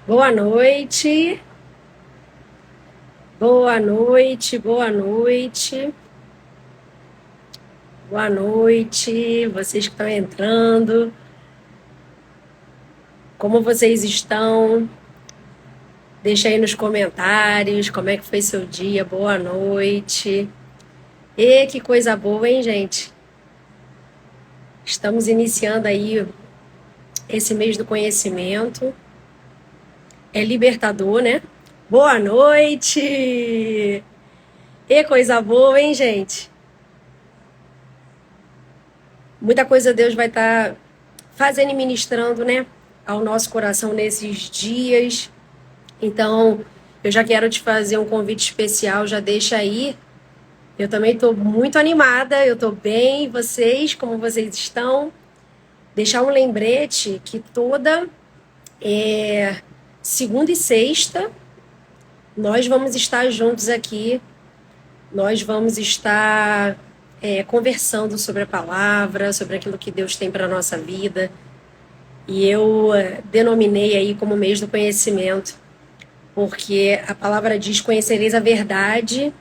Boa noite, boa noite, boa noite, boa noite, vocês que estão entrando, como vocês estão? Deixa aí nos comentários como é que foi seu dia, boa noite. E que coisa boa, hein, gente? Estamos iniciando aí esse mês do conhecimento. É libertador, né? Boa noite! E coisa boa, hein, gente? Muita coisa Deus vai estar fazendo e ministrando, né, ao nosso coração nesses dias. Então, eu já quero te fazer um convite especial, já deixa aí. Eu também estou muito animada, eu estou bem. Vocês, como vocês estão? Deixar um lembrete que toda segunda e sexta nós vamos estar juntos aqui. Nós vamos estar conversando sobre a palavra, sobre aquilo que Deus tem para a nossa vida. E eu denominei aí como mês do conhecimento, porque a palavra diz: conhecereis a verdade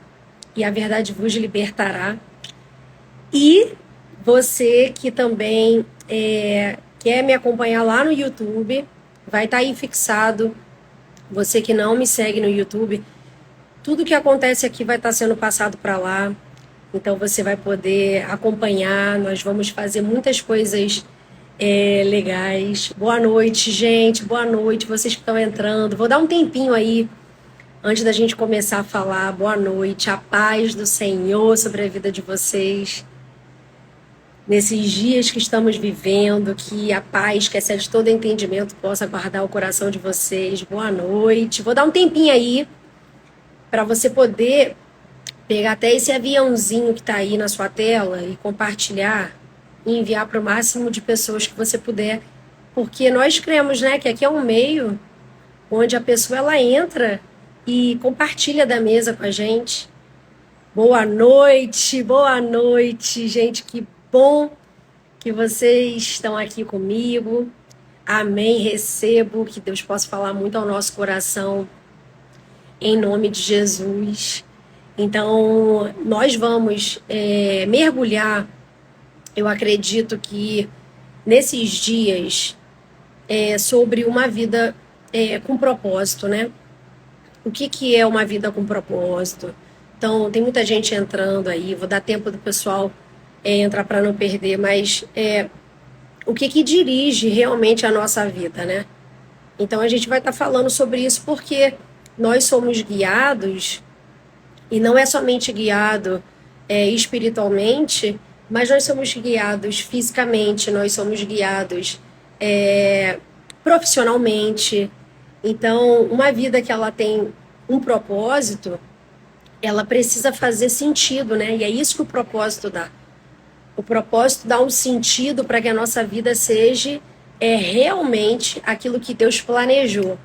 e a verdade vos libertará. E você que também quer me acompanhar lá no YouTube, vai estar aí fixado. Você que não me segue no YouTube, tudo que acontece aqui vai estar sendo passado para lá. Então você vai poder acompanhar. Nós vamos fazer muitas coisas legais. Boa noite, gente. Boa noite, vocês que estão entrando. Vou dar um tempinho aí antes da gente começar a falar. Boa noite, a paz do Senhor sobre a vida de vocês. Nesses dias que estamos vivendo, que a paz que excede todo entendimento possa guardar o coração de vocês. Boa noite. Vou dar um tempinho aí para você poder pegar até esse aviãozinho que está aí na sua tela e compartilhar e enviar para o máximo de pessoas que você puder, porque nós cremos, né, que aqui é um meio onde a pessoa ela entra e compartilha da mesa com a gente. Boa noite, gente, que bom que vocês estão aqui comigo. Amém, recebo, que Deus possa falar muito ao nosso coração, em nome de Jesus. Então, nós vamos mergulhar, eu acredito que nesses dias, sobre uma vida com propósito, né? O que é uma vida com propósito? Então, tem muita gente entrando aí, vou dar tempo do pessoal entrar para não perder, mas o que dirige realmente a nossa vida, né? Então, a gente vai estar falando sobre isso porque nós somos guiados, e não é somente guiado espiritualmente, mas nós somos guiados fisicamente, nós somos guiados profissionalmente. Então, uma vida que ela tem um propósito, ela precisa fazer sentido, né? E é isso que o propósito dá. O propósito dá um sentido para que a nossa vida seja realmente aquilo que Deus planejou.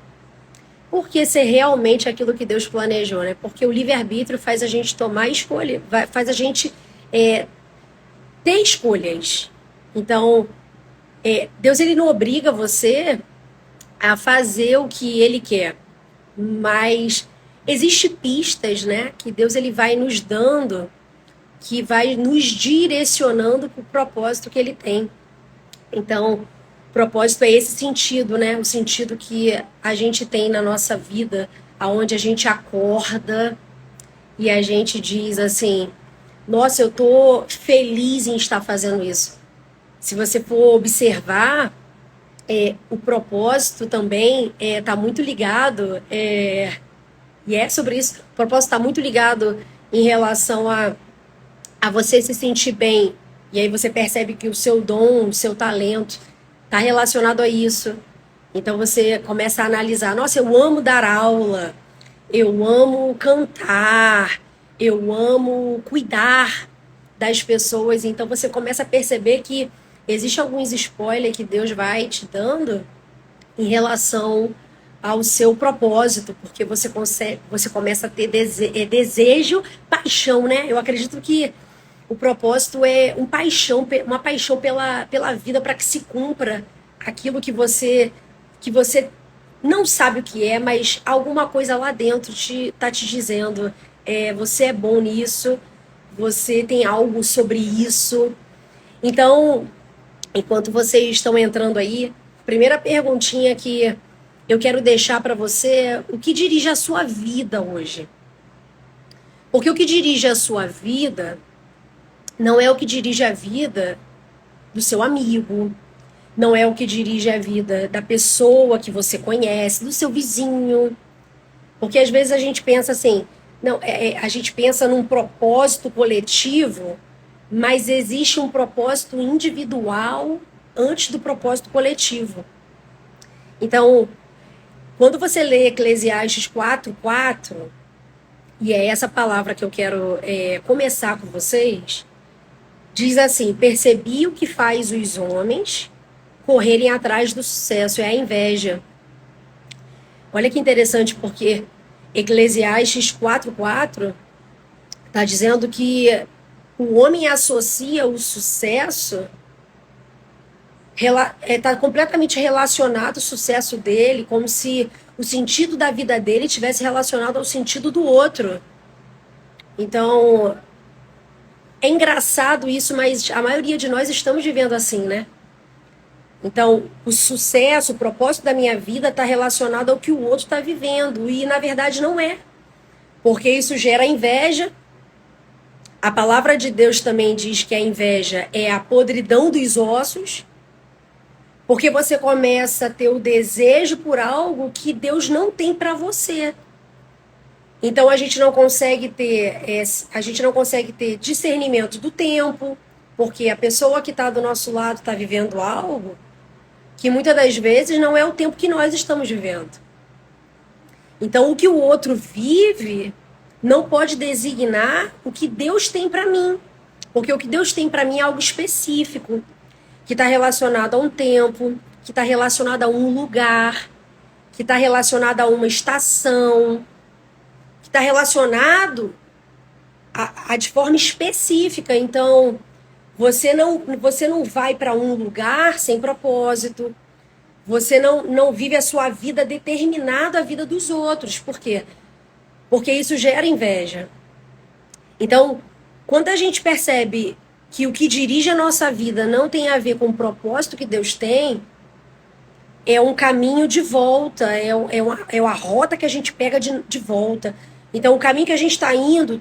Por que ser realmente aquilo que Deus planejou, né? Porque o livre-arbítrio faz a gente tomar escolha, faz a gente ter escolhas. Então, Deus ele não obriga você a fazer o que ele quer, mas existe pistas, né, que Deus ele vai nos dando, que vai nos direcionando para o propósito que ele tem. Então, o propósito é esse sentido, né? O sentido que a gente tem na nossa vida, aonde a gente acorda e a gente diz assim: nossa, eu tô feliz em estar fazendo isso. Se você for observar, o propósito também está muito ligado, e é sobre isso, o propósito está muito ligado em relação a você se sentir bem. E aí você percebe que o seu dom, o seu talento está relacionado a isso. Então você começa a analisar: nossa, eu amo dar aula, eu amo cantar, eu amo cuidar das pessoas. Então você começa a perceber que existe alguns spoilers que Deus vai te dando em relação ao seu propósito, porque você começa a ter desejo, paixão, né? Eu acredito que o propósito é uma paixão pela vida, para que se cumpra aquilo que você não sabe o que é, mas alguma coisa lá dentro tá te dizendo, você é bom nisso, você tem algo sobre isso. Então, enquanto vocês estão entrando aí, primeira perguntinha que eu quero deixar para você é: o que dirige a sua vida hoje? Porque o que dirige a sua vida não é o que dirige a vida do seu amigo, não é o que dirige a vida da pessoa que você conhece, do seu vizinho. Porque às vezes a gente pensa assim, não, a gente pensa num propósito coletivo, mas existe um propósito individual antes do propósito coletivo. Então, quando você lê Eclesiastes 4:4, e é essa palavra que eu quero começar com vocês, diz assim: percebi o que faz os homens correrem atrás do sucesso, é a inveja. Olha que interessante, porque Eclesiastes 4:4 está dizendo que o homem associa o sucesso, está completamente relacionado ao sucesso dele, como se o sentido da vida dele tivesse relacionado ao sentido do outro. Então, é engraçado isso, mas a maioria de nós estamos vivendo assim, né? Então, o sucesso, o propósito da minha vida está relacionado ao que o outro está vivendo. E, na verdade, não é. Porque isso gera inveja. A palavra de Deus também diz que a inveja é a podridão dos ossos. Porque você começa a ter o desejo por algo que Deus não tem para você. Então, a gente não consegue ter discernimento do tempo. Porque a pessoa que está do nosso lado está vivendo algo que muitas das vezes não é o tempo que nós estamos vivendo. Então, o que o outro vive não pode designar o que Deus tem para mim. Porque o que Deus tem para mim é algo específico, que está relacionado a um tempo, que está relacionado a um lugar, que está relacionado a uma estação, que está relacionado a de forma específica. Então, você não vai para um lugar sem propósito. Você não vive a sua vida determinada à vida dos outros. Por quê? Porque isso gera inveja. Então, quando a gente percebe que o que dirige a nossa vida não tem a ver com o propósito que Deus tem, é um caminho de volta, é uma rota que a gente pega de volta. Então, o caminho que a gente está indo,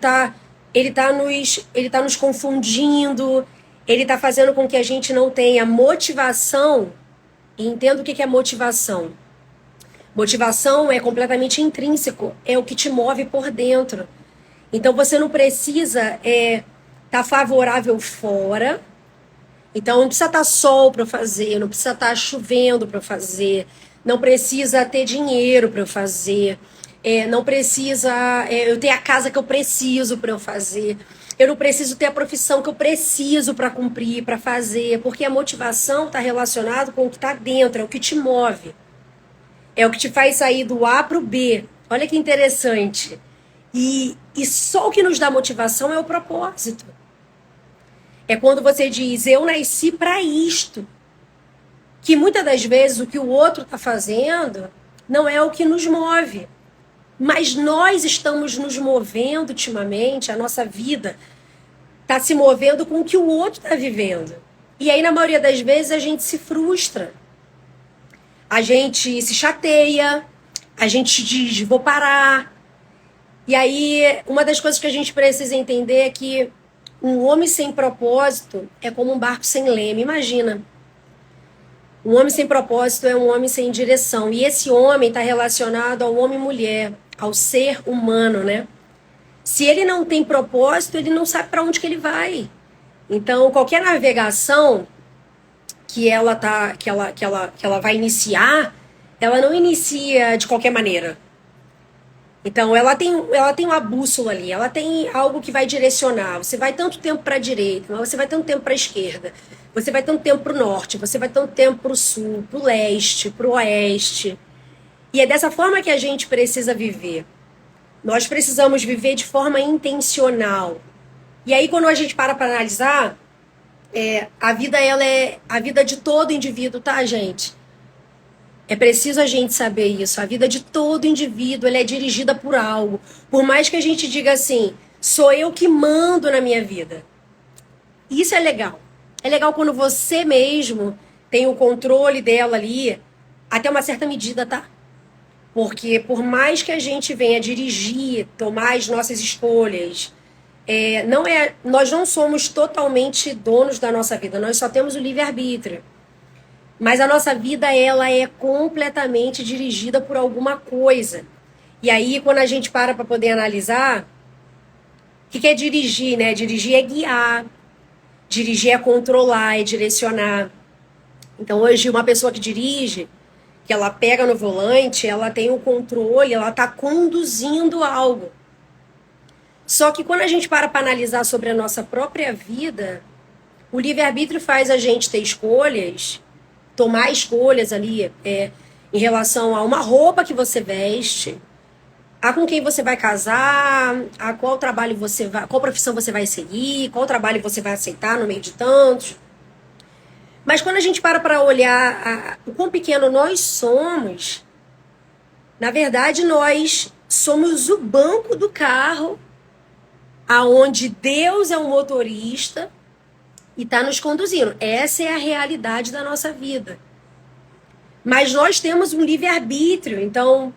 ele tá nos confundindo, ele está fazendo com que a gente não tenha motivação. E entenda o que é motivação. Motivação é completamente intrínseco, é o que te move por dentro. Então, você não precisa tá favorável fora. Então, não precisa estar sol para eu fazer, não precisa estar chovendo para eu fazer, não precisa ter dinheiro para eu fazer, não precisa eu ter a casa que eu preciso para eu fazer, eu não preciso ter a profissão que eu preciso para cumprir, para fazer, porque a motivação está relacionada com o que está dentro, é o que te move, é o que te faz sair do A para o B. Olha que interessante. E só o que nos dá motivação é o propósito. É quando você diz, eu nasci para isto. Que muitas das vezes o que o outro está fazendo não é o que nos move. Mas nós estamos nos movendo ultimamente, a nossa vida está se movendo com o que o outro está vivendo. E aí, na maioria das vezes, a gente se frustra. A gente se chateia, a gente diz, vou parar. E aí, uma das coisas que a gente precisa entender é que um homem sem propósito é como um barco sem leme. Imagina. Um homem sem propósito é um homem sem direção. E esse homem está relacionado ao homem e mulher, ao ser humano, né? Se ele não tem propósito, ele não sabe para onde que ele vai. Então, qualquer navegação que ela vai iniciar, ela não inicia de qualquer maneira. Então, ela tem uma bússola ali, ela tem algo que vai direcionar. Você vai tanto tempo para a direita, você vai tanto tempo para a esquerda, você vai tanto tempo para o norte, você vai tanto tempo para o sul, para o leste, para o oeste. E é dessa forma que a gente precisa viver. Nós precisamos viver de forma intencional. E aí, quando a gente para analisar, a vida ela é a vida de todo indivíduo, tá, gente? É preciso a gente saber isso. A vida de todo indivíduo, ela é dirigida por algo. Por mais que a gente diga assim, sou eu que mando na minha vida. Isso é legal. É legal quando você mesmo tem o controle dela ali, até uma certa medida, tá? Porque por mais que a gente venha dirigir, tomar as nossas escolhas, nós não somos totalmente donos da nossa vida, nós só temos o livre-arbítrio. Mas a nossa vida, ela é completamente dirigida por alguma coisa. E aí, quando a gente para poder analisar, o que é dirigir, né? Dirigir é guiar, dirigir é controlar, é direcionar. Então, hoje, uma pessoa que dirige, que ela pega no volante, ela tem o controle, ela está conduzindo algo. Só que quando a gente para analisar sobre a nossa própria vida, o livre-arbítrio faz a gente ter escolhas, tomar escolhas ali em relação a uma roupa que você veste, a com quem você vai casar, a qual trabalho você vai, qual profissão você vai seguir, qual trabalho você vai aceitar no meio de tantos. Mas quando a gente para olhar o quão pequeno nós somos, na verdade nós somos o banco do carro, aonde Deus é o motorista e está nos conduzindo. Essa é a realidade da nossa vida. Mas nós temos um livre-arbítrio, então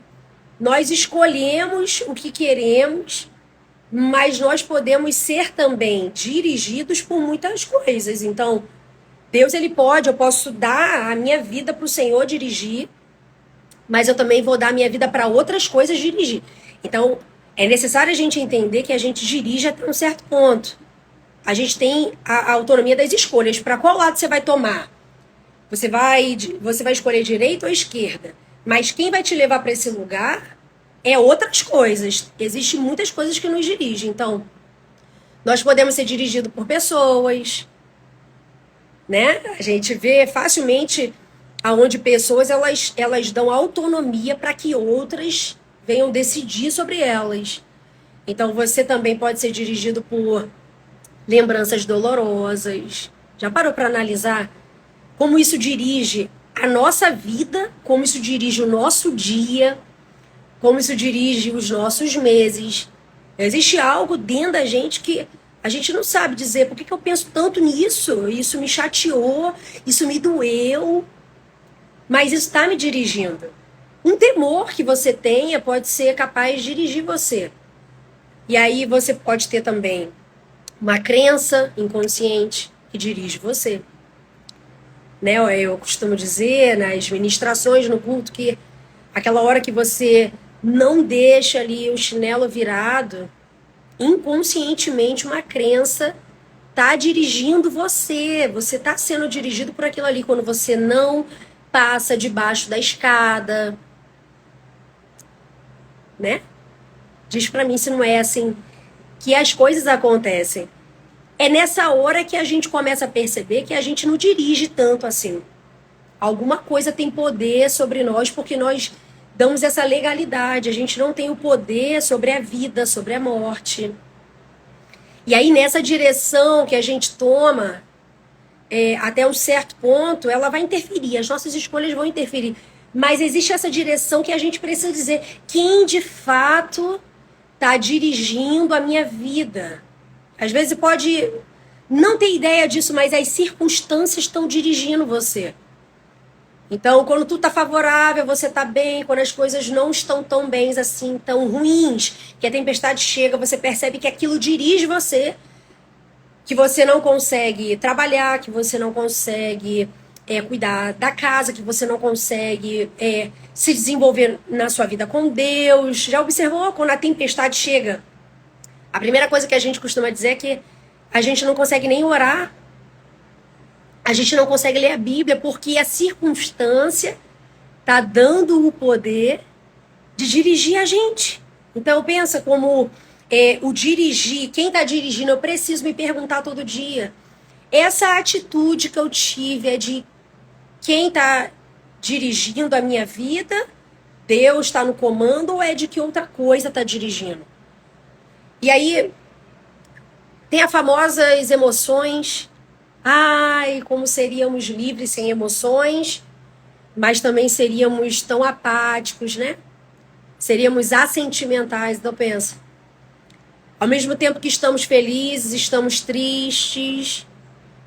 nós escolhemos o que queremos, mas nós podemos ser também dirigidos por muitas coisas. Então, Deus, eu posso dar a minha vida para o Senhor dirigir, mas eu também vou dar a minha vida para outras coisas dirigir. Então, é necessário a gente entender que a gente dirige até um certo ponto. A gente tem a autonomia das escolhas. Para qual lado você vai tomar? Você vai escolher direita ou esquerda. Mas quem vai te levar para esse lugar é outras coisas. Existem muitas coisas que nos dirigem. Então, nós podemos ser dirigidos por pessoas, né? A gente vê facilmente aonde pessoas elas dão autonomia para que outras venham decidir sobre elas. Então, você também pode ser dirigido por lembranças dolorosas. Já parou para analisar como isso dirige a nossa vida, como isso dirige o nosso dia, como isso dirige os nossos meses? Existe algo dentro da gente que a gente não sabe dizer por que eu penso tanto nisso, isso me chateou, isso me doeu, mas isso está me dirigindo. Um temor que você tenha pode ser capaz de dirigir você. E aí você pode ter também uma crença inconsciente que dirige você. Né? Eu costumo dizer nas ministrações, no culto, que aquela hora que você não deixa ali o chinelo virado, inconscientemente uma crença está dirigindo você. Você está sendo dirigido por aquilo ali quando você não passa debaixo da escada. Né? Diz para mim se não é assim que as coisas acontecem. É nessa hora que a gente começa a perceber que a gente não dirige tanto assim. Alguma coisa tem poder sobre nós porque nós damos essa legalidade. A gente não tem o poder sobre a vida, sobre a morte. E aí, nessa direção que a gente toma, até um certo ponto, ela vai interferir. As nossas escolhas vão interferir. Mas existe essa direção que a gente precisa dizer quem de fato está dirigindo a minha vida. Às vezes pode não ter ideia disso, mas as circunstâncias estão dirigindo você. Então, quando tudo está favorável, você está bem. Quando as coisas não estão tão bem assim, tão ruins, que a tempestade chega, você percebe que aquilo dirige você, que você não consegue trabalhar, que você não consegue cuidar da casa, que você não consegue se desenvolver na sua vida com Deus. Já observou quando a tempestade chega? A primeira coisa que a gente costuma dizer é que a gente não consegue nem orar, a gente não consegue ler a Bíblia, porque a circunstância está dando o poder de dirigir a gente. Então, pensa como o dirigir, quem está dirigindo, eu preciso me perguntar todo dia. Essa atitude que eu tive é de quem está dirigindo a minha vida, Deus está no comando, ou é de que outra coisa está dirigindo? E aí, tem as famosas emoções. Ai, como seríamos livres sem emoções. mas também seríamos tão apáticos, né? Seríamos assentimentais. Então pensa, ao mesmo tempo que estamos felizes, estamos tristes,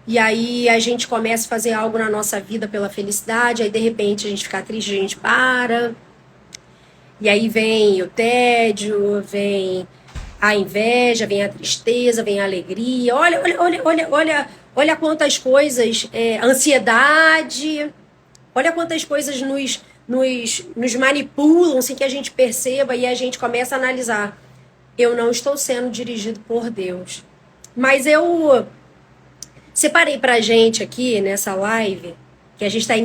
e aí a gente começa a fazer algo na nossa vida pela felicidade, aí de repente a gente fica triste, a gente para, e aí vem o tédio, vem a inveja, vem a tristeza, vem a alegria. Olha quantas coisas, ansiedade, olha quantas coisas nos manipulam sem que a gente perceba e a gente começa a analisar. Eu não estou sendo dirigido por Deus. Mas eu separei pra gente aqui nessa live, que a gente está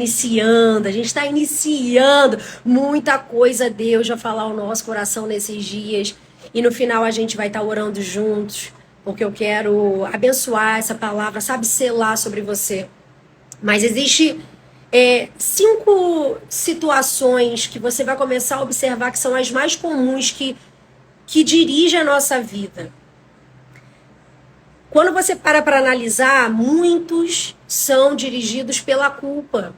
iniciando muita coisa Deus vai falar ao nosso coração nesses dias. E no final a gente vai estar orando juntos, porque eu quero abençoar essa palavra, sabe, selar sobre você. Mas existe 5 situações que você vai começar a observar que são as mais comuns que dirigem a nossa vida. Quando você para analisar, muitos são dirigidos pela culpa.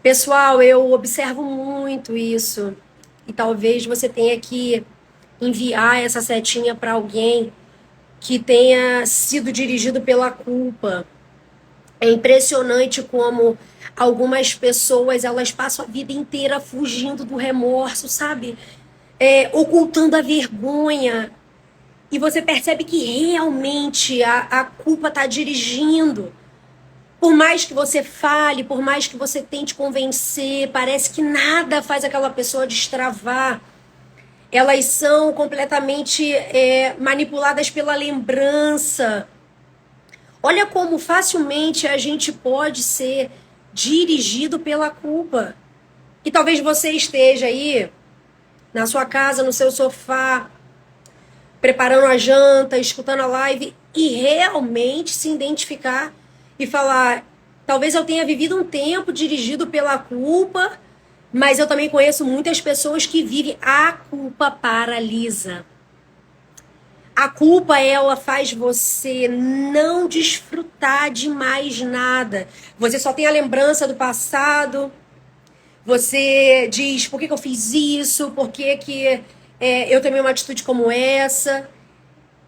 Pessoal, eu observo muito isso. E talvez você tenha que enviar essa setinha para alguém que tenha sido dirigido pela culpa. É impressionante como algumas pessoas, elas passam a vida inteira fugindo do remorso, sabe? Ocultando a vergonha. E você percebe que realmente a culpa está dirigindo. Por mais que você fale, por mais que você tente convencer, parece que nada faz aquela pessoa destravar. Elas são completamente manipuladas pela lembrança. Olha como facilmente a gente pode ser dirigido pela culpa. E talvez você esteja aí na sua casa, no seu sofá, preparando a janta, escutando a live e realmente se identificar e falar, talvez eu tenha vivido um tempo dirigido pela culpa, mas eu também conheço muitas pessoas que vivem, a culpa paralisa. A culpa, ela faz você não desfrutar de mais nada. Você só tem a lembrança do passado. Você diz, por que eu fiz isso? Por que eu tomei uma atitude como essa?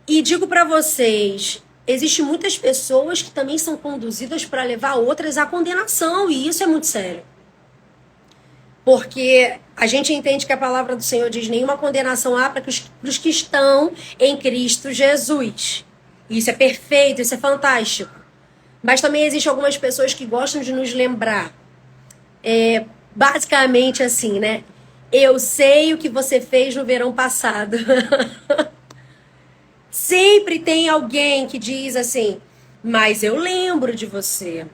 E digo para vocês, existem muitas pessoas que também são conduzidas para levar outras à condenação. E isso é muito sério. Porque a gente entende que a palavra do Senhor diz nenhuma condenação há para os que estão em Cristo Jesus. Isso é perfeito, isso é fantástico. Mas também existem algumas pessoas que gostam de nos lembrar. Basicamente assim, né? Eu sei o que você fez no verão passado. Sempre tem alguém que diz assim, mas eu lembro de você.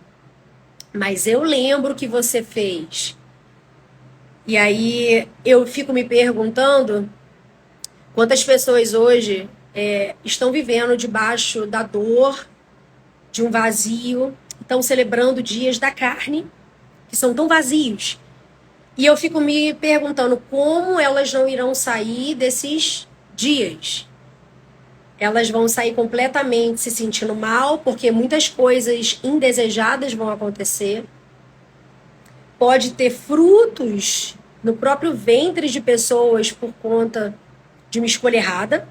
Mas eu lembro o que você fez. E aí eu fico me perguntando quantas pessoas hoje estão vivendo debaixo da dor, de um vazio, estão celebrando dias da carne, que são tão vazios. E eu fico me perguntando como elas não irão sair desses dias. Elas vão sair completamente se sentindo mal, porque muitas coisas indesejadas vão acontecer. Pode ter frutos no próprio ventre de pessoas por conta de uma escolha errada.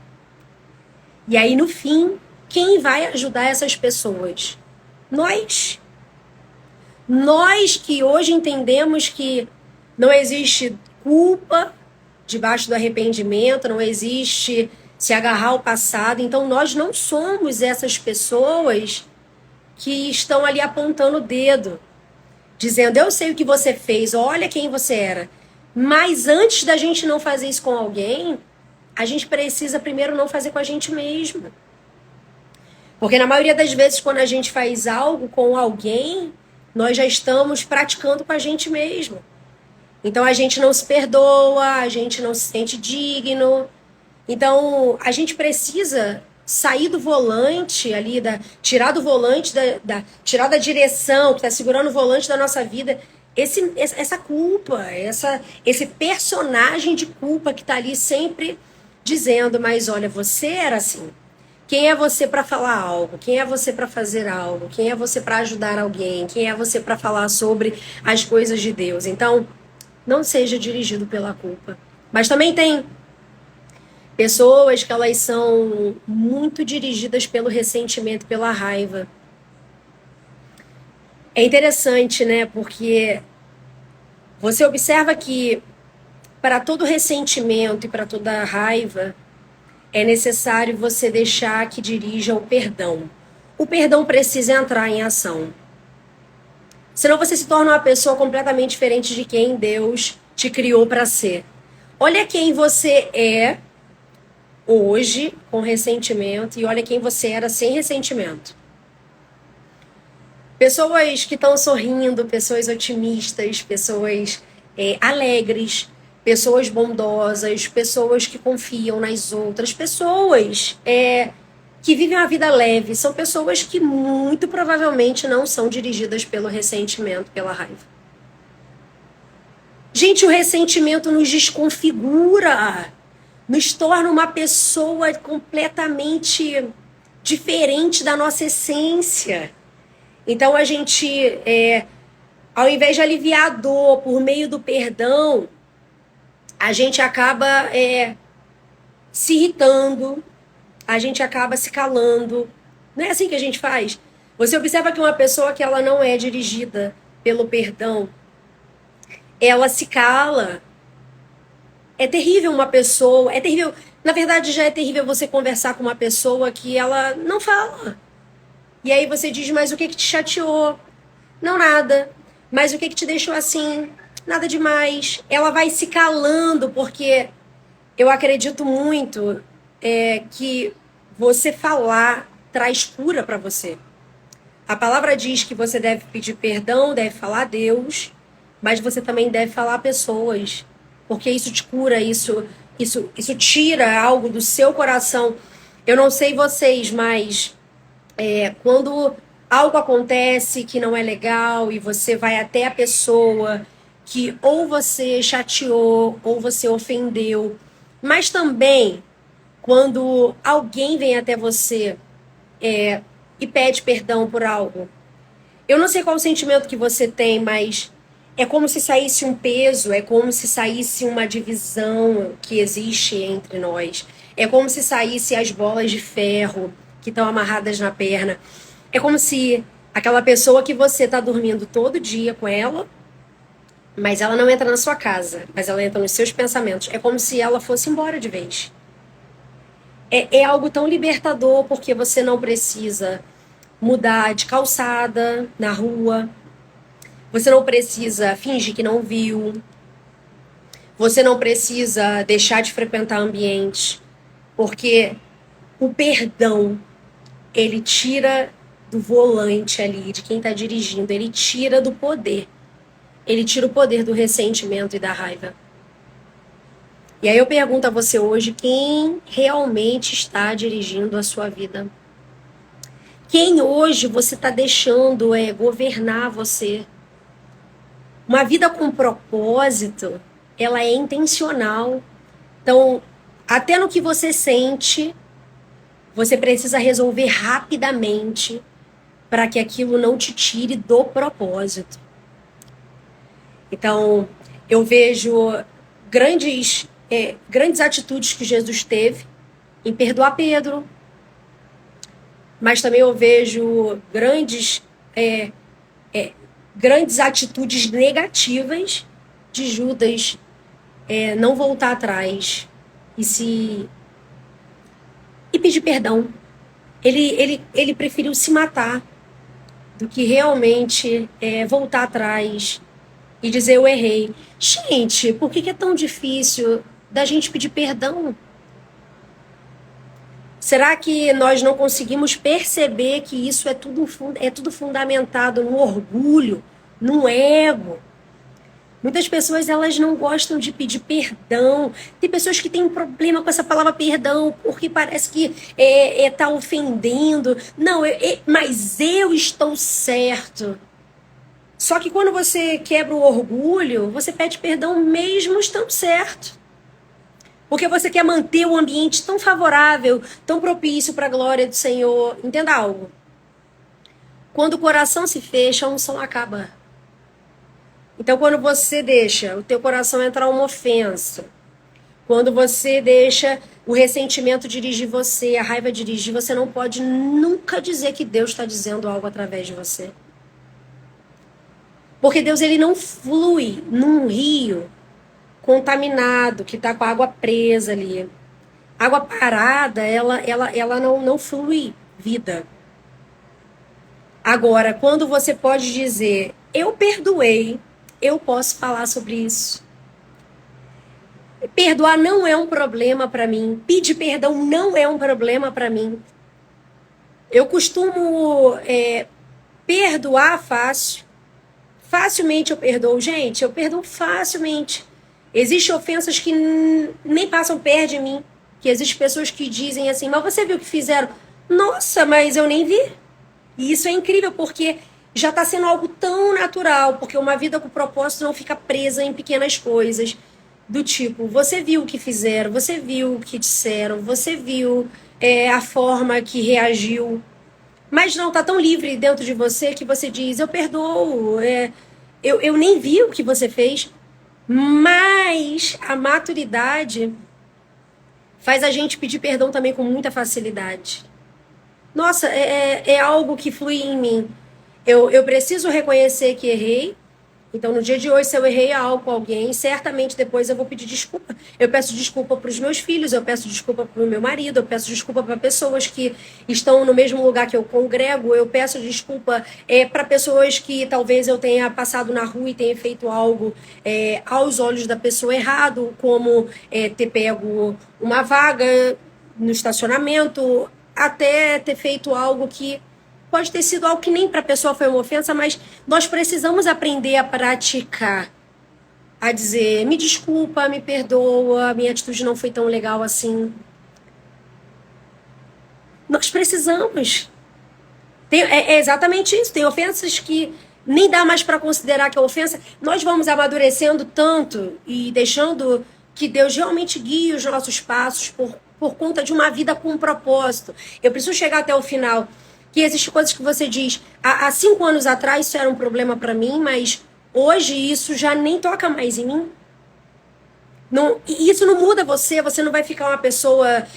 E aí, no fim, quem vai ajudar essas pessoas? Nós. Nós que hoje entendemos que não existe culpa debaixo do arrependimento, não existe se agarrar ao passado. Então, nós não somos essas pessoas que estão ali apontando o dedo, dizendo, eu sei o que você fez, olha quem você era. Mas antes da gente não fazer isso com alguém, a gente precisa primeiro não fazer com a gente mesmo. Porque na maioria das vezes, quando a gente faz algo com alguém, nós já estamos praticando com a gente mesmo. Então a gente não se perdoa, a gente não se sente digno. Então a gente precisa sair do volante ali, tirar do volante, tirar da direção que está segurando o volante da nossa vida, essa culpa, esse personagem de culpa que está ali sempre dizendo, mas olha, você era assim. Quem é você para falar algo? Quem é você para fazer algo? Quem é você para ajudar alguém? Quem é você para falar sobre as coisas de Deus? Então, não seja dirigido pela culpa. Mas também tem pessoas que elas são muito dirigidas pelo ressentimento, pela raiva. É interessante, né? Porque você observa que para todo ressentimento e para toda raiva, é necessário você deixar que dirija o perdão. O perdão precisa entrar em ação. Senão você se torna uma pessoa completamente diferente de quem Deus te criou para ser. Olha quem você é hoje com ressentimento e olha quem você era sem ressentimento. Pessoas que estão sorrindo, pessoas otimistas, pessoas alegres, pessoas bondosas, pessoas que confiam nas outras, pessoas que vivem uma vida leve, são pessoas que muito provavelmente não são dirigidas pelo ressentimento, pela raiva. Gente, o ressentimento nos desconfigura, nos torna uma pessoa completamente diferente da nossa essência. Então a gente, ao invés de aliviar a dor por meio do perdão, a gente acaba se irritando, a gente acaba se calando. Não é assim que a gente faz? Você observa que uma pessoa que ela não é dirigida pelo perdão, ela se cala. É terrível uma pessoa, é terrível. Na verdade, já é terrível você conversar com uma pessoa que ela não fala. E aí você diz, mas o que te chateou? Não, nada. Mas o que te deixou assim? Nada demais. Ela vai se calando, porque eu acredito muito que você falar traz cura para você. A palavra diz que você deve pedir perdão, deve falar a Deus, mas você também deve falar a pessoas, porque isso te cura, isso tira algo do seu coração. Eu não sei vocês, mas quando algo acontece que não é legal e você vai até a pessoa que ou você chateou ou você ofendeu, mas também quando alguém vem até você e pede perdão por algo. Eu não sei qual o sentimento que você tem, mas é como se saísse um peso, é como se saísse uma divisão que existe entre nós. É como se saísse as bolas de ferro que estão amarradas na perna. É como se aquela pessoa que você está dormindo todo dia com ela, mas ela não entra na sua casa, mas ela entra nos seus pensamentos. É como se ela fosse embora de vez. É algo tão libertador, porque você não precisa mudar de calçada na rua, você não precisa fingir que não viu, você não precisa deixar de frequentar ambientes, porque o perdão, ele tira do volante ali, de quem está dirigindo, ele tira do poder, ele tira o poder do ressentimento e da raiva. E aí eu pergunto a você hoje, quem realmente está dirigindo a sua vida? Quem hoje você está deixando governar você? Uma vida com propósito, ela é intencional. Então, até no que você sente, você precisa resolver rapidamente para que aquilo não te tire do propósito. Então, eu vejo grandes atitudes que Jesus teve em perdoar Pedro, mas também eu vejo grandes atitudes negativas de Judas não voltar atrás e pedir perdão. Ele preferiu se matar do que realmente voltar atrás e dizer eu errei. Gente, por que é tão difícil da gente pedir perdão? Será que nós não conseguimos perceber que isso é tudo fundamentado no orgulho, no ego? Muitas pessoas, elas não gostam de pedir perdão. Tem pessoas que têm um problema com essa palavra perdão, porque parece que tá ofendendo. Não, mas eu estou certo. Só que quando você quebra o orgulho, você pede perdão mesmo estando certo. Porque você quer manter o ambiente tão favorável, tão propício para a glória do Senhor. Entenda algo. Quando o coração se fecha, a unção acaba. Então, quando você deixa o teu coração entrar uma ofensa, quando você deixa o ressentimento dirigir você, a raiva dirigir, você não pode nunca dizer que Deus está dizendo algo através de você. Porque Deus, ele não flui num rio contaminado, que está com a água presa ali. Água parada, ela não flui vida. Agora, quando você pode dizer, eu perdoei, eu posso falar sobre isso. Perdoar não é um problema para mim. Pedir perdão não é um problema para mim. Eu costumo perdoar fácil. Facilmente eu perdoo. Gente, eu perdoo facilmente. Existem ofensas que nem passam perto de mim. Que existem pessoas que dizem assim, mas você viu o que fizeram? Nossa, mas eu nem vi. E isso é incrível, porque já está sendo algo tão natural. Porque uma vida com propósito não fica presa em pequenas coisas. Do tipo, você viu o que fizeram, você viu o que disseram, você viu a forma que reagiu. Mas não, tá tão livre dentro de você que você diz, eu perdoo, eu nem vi o que você fez. Mas a maturidade faz a gente pedir perdão também com muita facilidade. Nossa, é algo que flui em mim. Eu preciso reconhecer que errei. Então, no dia de hoje, se eu errei algo com alguém, certamente depois eu vou pedir desculpa. Eu peço desculpa para os meus filhos, eu peço desculpa para o meu marido, eu peço desculpa para pessoas que estão no mesmo lugar que eu congrego, eu peço desculpa para pessoas que talvez eu tenha passado na rua e tenha feito algo aos olhos da pessoa errado, como ter pego uma vaga no estacionamento, até ter feito algo que pode ter sido algo que nem para a pessoa foi uma ofensa, mas nós precisamos aprender a praticar, a dizer, me desculpa, me perdoa, minha atitude não foi tão legal assim. Nós precisamos. É exatamente isso. Tem ofensas que nem dá mais para considerar que é ofensa. Nós vamos amadurecendo tanto e deixando que Deus realmente guie os nossos passos por conta de uma vida com um propósito. Eu preciso chegar até o final. Que existem coisas que você diz, há 5 anos atrás isso era um problema para mim, mas hoje isso já nem toca mais em mim. Não, isso não muda você, você não vai ficar uma pessoa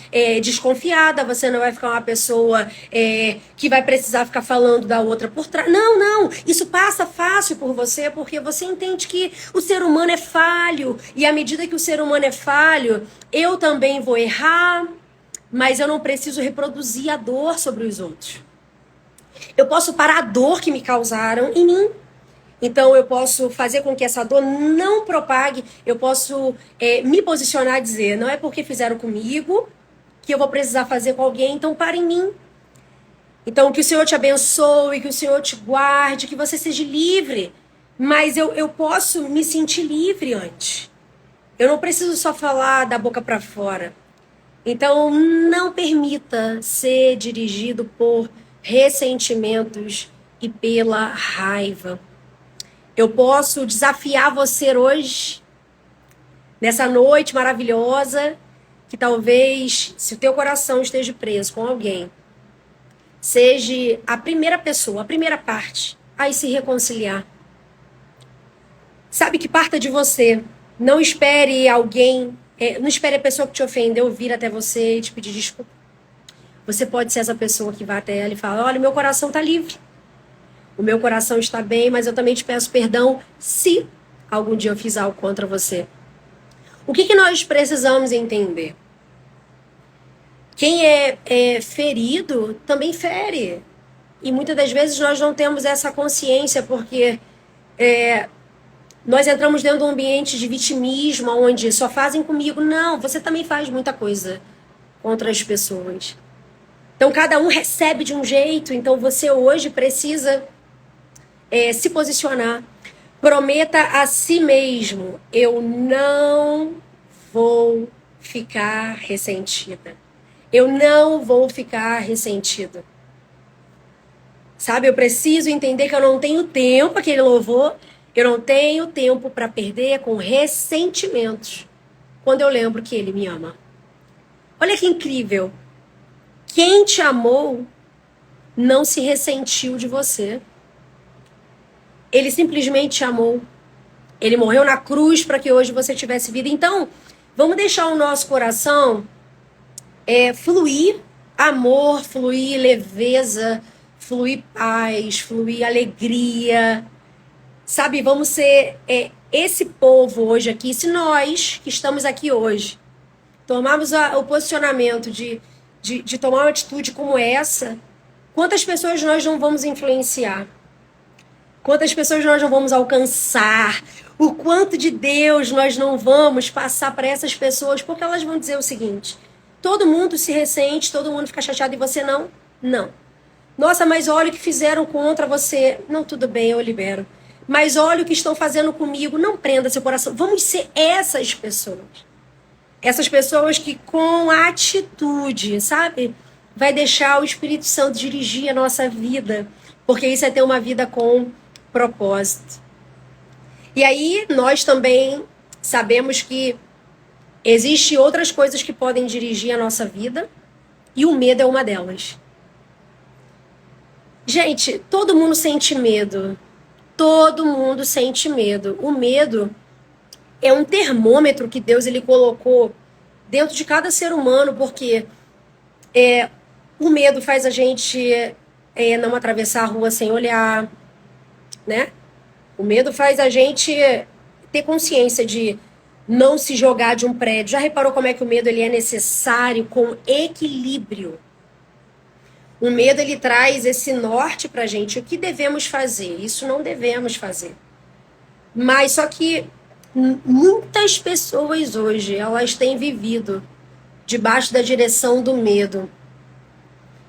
desconfiada, você não vai ficar uma pessoa que vai precisar ficar falando da outra por trás. Não, não, isso passa fácil por você, porque você entende que o ser humano é falho, e à medida que o ser humano é falho, eu também vou errar, mas eu não preciso reproduzir a dor sobre os outros. Eu posso parar a dor que me causaram em mim. Então, eu posso fazer com que essa dor não propague. Eu posso me posicionar e dizer, não é porque fizeram comigo que eu vou precisar fazer com alguém, então para em mim. Então, que o Senhor te abençoe, que o Senhor te guarde, que você seja livre. Mas eu posso me sentir livre antes. Eu não preciso só falar da boca para fora. Então, não permita ser dirigido por ressentimentos e pela raiva. Eu posso desafiar você hoje, nessa noite maravilhosa, que talvez, se o teu coração esteja preso com alguém, seja a primeira pessoa, a primeira parte, a se reconciliar. Sabe, que parta de você. Não espere alguém, não espere a pessoa que te ofendeu vir até você e te pedir desculpa. Você pode ser essa pessoa que vai até ela e fala, olha, meu coração está livre. O meu coração está bem, mas eu também te peço perdão se algum dia eu fiz algo contra você. O que nós precisamos entender? Quem é ferido também fere. E muitas das vezes nós não temos essa consciência, porque nós entramos dentro de um ambiente de vitimismo, onde só fazem comigo. Não, você também faz muita coisa contra as pessoas. Então, cada um recebe de um jeito. Então, você hoje precisa se posicionar. Prometa a si mesmo, eu não vou ficar ressentida. Eu não vou ficar ressentido. Sabe, eu preciso entender que eu não tenho tempo, aquele louvor, eu não tenho tempo para perder com ressentimentos, quando eu lembro que Ele me ama. Olha que incrível. Quem te amou não se ressentiu de você. Ele simplesmente te amou. Ele morreu na cruz para que hoje você tivesse vida. Então, vamos deixar o nosso coração fluir amor, fluir leveza, fluir paz, fluir alegria. Sabe, vamos ser esse povo hoje aqui. Se nós que estamos aqui hoje tomarmos o posicionamento de tomar uma atitude como essa, quantas pessoas nós não vamos influenciar? Quantas pessoas nós não vamos alcançar? O quanto de Deus nós não vamos passar para essas pessoas? Porque elas vão dizer o seguinte: todo mundo se ressente, todo mundo fica chateado e você não? Não. Nossa, mas olha o que fizeram contra você. Não, tudo bem, eu libero. Mas olha o que estão fazendo comigo. Não prenda seu coração. Vamos ser essas pessoas. Essas pessoas que com atitude, sabe? Vai deixar o Espírito Santo dirigir a nossa vida. Porque isso é ter uma vida com propósito. E aí nós também sabemos que existem outras coisas que podem dirigir a nossa vida. E o medo é uma delas. Gente, todo mundo sente medo. Todo mundo sente medo. O medo é um termômetro que Deus ele colocou dentro de cada ser humano, porque o medo faz a gente não atravessar a rua sem olhar, né? O medo faz a gente ter consciência de não se jogar de um prédio. Já reparou como é que o medo ele é necessário com equilíbrio? O medo ele traz esse norte pra gente. O que devemos fazer? Isso não devemos fazer. Mas só que muitas pessoas hoje, elas têm vivido debaixo da direção do medo.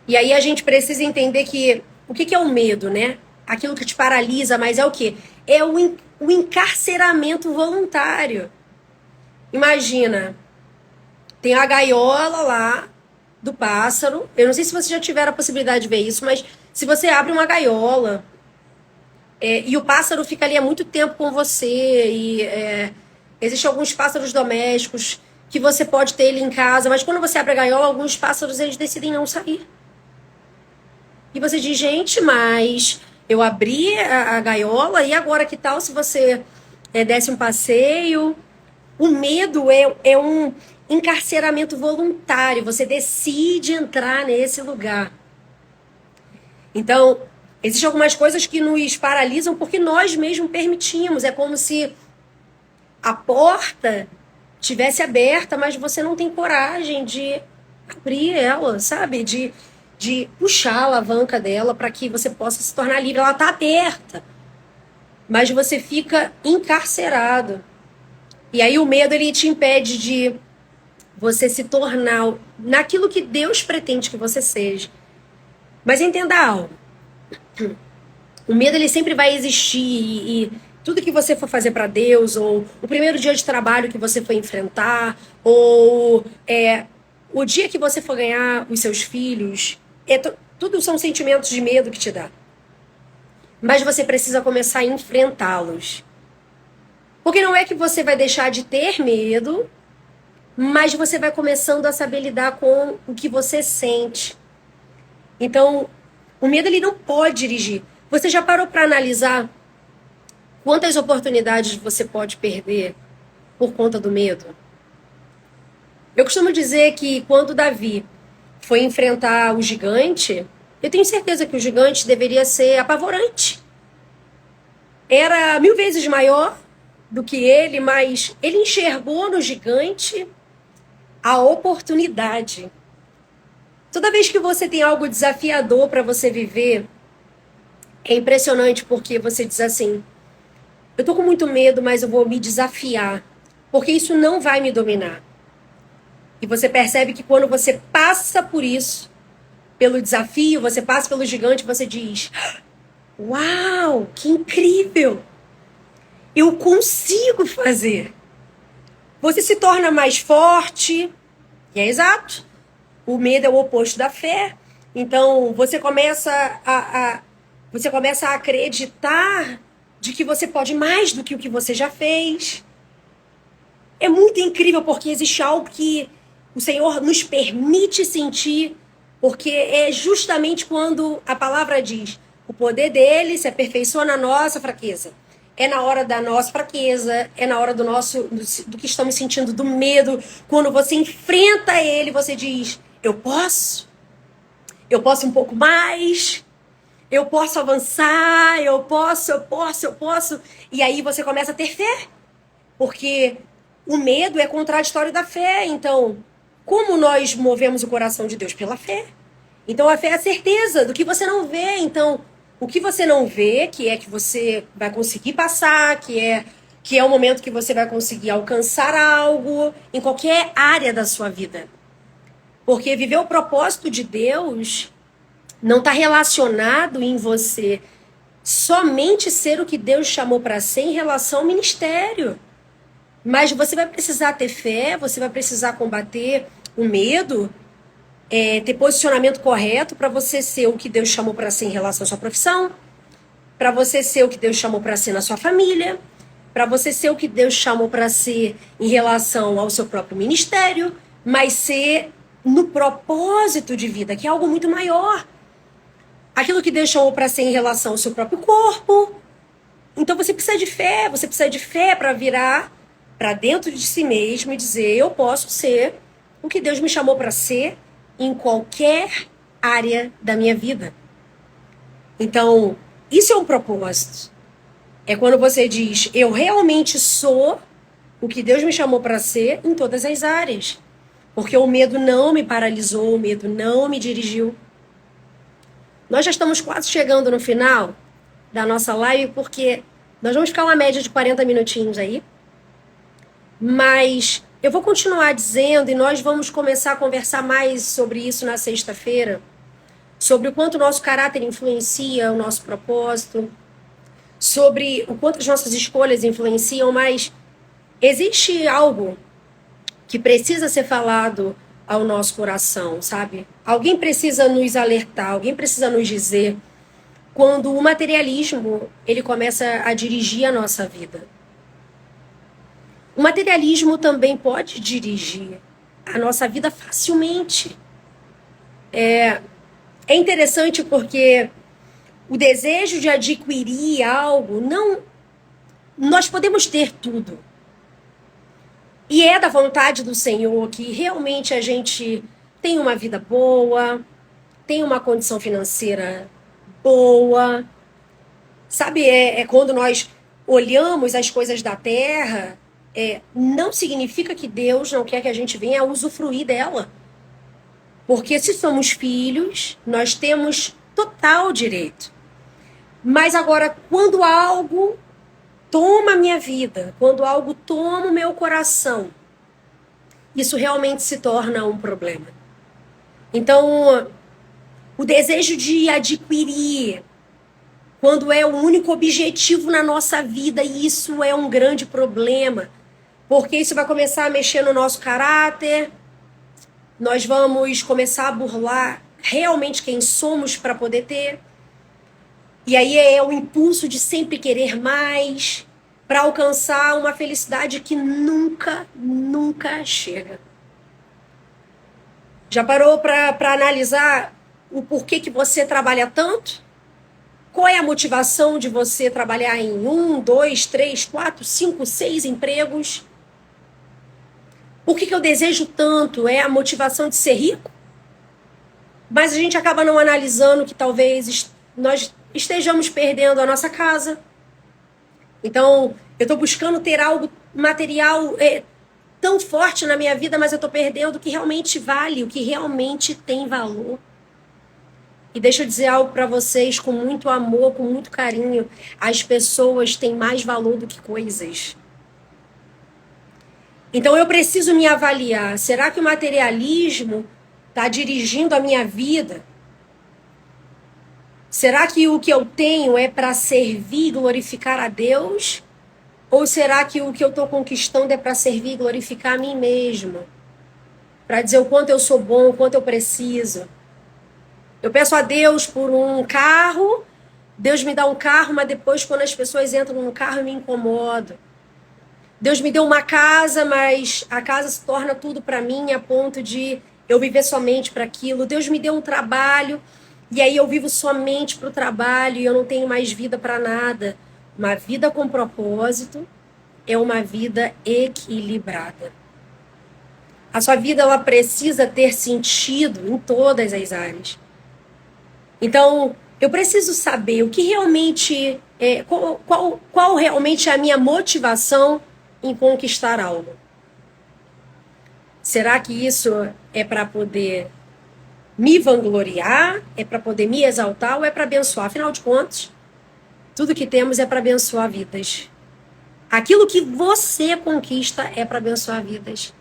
E aí a gente precisa entender que o que é o medo, né? Aquilo que te paralisa, mas é o quê? É o encarceramento voluntário. Imagina, tem a gaiola lá do pássaro. Eu não sei se você já tiver a possibilidade de ver isso, mas se você abre uma gaiola e o pássaro fica ali há muito tempo com você e existem alguns pássaros domésticos que você pode ter ele em casa, mas quando você abre a gaiola, alguns pássaros eles decidem não sair. E você diz, gente, mas eu abri a gaiola e agora que tal se você desse um passeio? O medo é um encarceramento voluntário. Você decide entrar nesse lugar. Então, existem algumas coisas que nos paralisam porque nós mesmos permitimos. É como se a porta tivesse aberta, mas você não tem coragem de abrir ela, sabe? De puxar a alavanca dela para que você possa se tornar livre. Ela está aberta, mas você fica encarcerado. E aí o medo ele te impede de você se tornar naquilo que Deus pretende que você seja. Mas entenda algo. O medo ele sempre vai existir e tudo que você for fazer para Deus, ou o primeiro dia de trabalho que você for enfrentar, ou o dia que você for ganhar os seus filhos, tudo são sentimentos de medo que te dá. Mas você precisa começar a enfrentá-los. Porque não é que você vai deixar de ter medo, mas você vai começando a saber lidar com o que você sente. Então, o medo ele não pode dirigir. Você já parou para analisar quantas oportunidades você pode perder por conta do medo? Eu costumo dizer que quando Davi foi enfrentar o gigante, eu tenho certeza que o gigante deveria ser apavorante. Era 1000 vezes maior do que ele, mas ele enxergou no gigante a oportunidade. Toda vez que você tem algo desafiador para você viver, é impressionante porque você diz assim, eu tô com muito medo, mas eu vou me desafiar, porque isso não vai me dominar. E você percebe que quando você passa por isso, pelo desafio, você passa pelo gigante, você diz, uau, que incrível! Eu consigo fazer. Você se torna mais forte, e é exato. O medo é o oposto da fé. Então, você começa a acreditar de que você pode mais do que o que você já fez. é muito incrível, porque existe algo que o Senhor nos permite sentir, porque é justamente quando a palavra diz: o poder dele se aperfeiçoa na nossa fraqueza. É na hora da nossa fraqueza, é na hora do que estamos sentindo, do medo. Quando você enfrenta ele, você diz: eu posso um pouco mais, eu posso avançar, eu posso. E aí você começa a ter fé, porque o medo é contraditório da fé. Então, como nós movemos o coração de Deus? Pela fé. Então, a fé é a certeza do que você não vê. Então, o que você não vê, que é que você vai conseguir passar, que é o momento que você vai conseguir alcançar algo em qualquer área da sua vida. Porque viver o propósito de Deus não está relacionado em você somente ser o que Deus chamou para ser em relação ao ministério. Mas você vai precisar ter fé, você vai precisar combater o medo, ter posicionamento correto para você ser o que Deus chamou para ser em relação à sua profissão, para você ser o que Deus chamou para ser na sua família, para você ser o que Deus chamou para ser em relação ao seu próprio ministério, mas ser no propósito de vida, que é algo muito maior. Aquilo que Deus chamou para ser em relação ao seu próprio corpo. Então você precisa de fé para virar para dentro de si mesmo e dizer: eu posso ser o que Deus me chamou para ser em qualquer área da minha vida. Então, isso é um propósito. É quando você diz: eu realmente sou o que Deus me chamou para ser em todas as áreas. Porque o medo não me paralisou, o medo não me dirigiu. Nós já estamos quase chegando no final da nossa live, porque nós vamos ficar uma média de 40 minutinhos aí. Mas eu vou continuar dizendo, e nós vamos começar a conversar mais sobre isso na sexta-feira, sobre o quanto o nosso caráter influencia o nosso propósito, sobre o quanto as nossas escolhas influenciam, mas existe algo que precisa ser falado ao nosso coração, sabe? Alguém precisa nos alertar, alguém precisa nos dizer quando o materialismo ele começa a dirigir a nossa vida. O materialismo também pode dirigir a nossa vida facilmente. É interessante porque o desejo de adquirir algo, não, nós podemos ter tudo. E é da vontade do Senhor que realmente a gente tenha uma vida boa, tenha uma condição financeira boa. Sabe, é quando nós olhamos as coisas da terra, não significa que Deus não quer que a gente venha a usufruir dela. Porque se somos filhos, nós temos total direito. Mas agora, quando algo toma a minha vida, quando algo toma o meu coração, isso realmente se torna um problema. Então, o desejo de adquirir, quando é o único objetivo na nossa vida, isso é um grande problema, porque isso vai começar a mexer no nosso caráter, nós vamos começar a burlar realmente quem somos para poder ter. E aí é o impulso de sempre querer mais, para alcançar uma felicidade que nunca chega. Já parou para analisar o porquê que você trabalha tanto? Qual é a motivação de você trabalhar em 1, 2, 3, 4, 5, 6 empregos? Por que eu desejo tanto? É a motivação de ser rico? Mas a gente acaba não analisando que talvez nós estejamos perdendo a nossa casa. Então, eu estou buscando ter algo material tão forte na minha vida, mas eu estou perdendo o que realmente vale, o que realmente tem valor. E deixa eu dizer algo para vocês com muito amor, com muito carinho. As pessoas têm mais valor do que coisas. Então eu preciso me avaliar. Será que o materialismo está dirigindo a minha vida? Será que o que eu tenho é para servir e glorificar a Deus? Ou será que o que eu estou conquistando é para servir e glorificar a mim mesmo? Para dizer o quanto eu sou bom, o quanto eu preciso. Eu peço a Deus por um carro, Deus me dá um carro, mas depois quando as pessoas entram no carro eu me incomodo. Deus me deu uma casa, mas a casa se torna tudo para mim a ponto de eu viver somente para aquilo. Deus me deu um trabalho e aí eu vivo somente para o trabalho e eu não tenho mais vida para nada. Uma vida com propósito é uma vida equilibrada. A sua vida ela precisa ter sentido em todas as áreas. Então, eu preciso saber o que realmente qual realmente é a minha motivação em conquistar algo. Será que isso é para poder me vangloriar, é para poder me exaltar ou é para abençoar? Afinal de contas, tudo que temos é para abençoar vidas. Aquilo que você conquista é para abençoar vidas.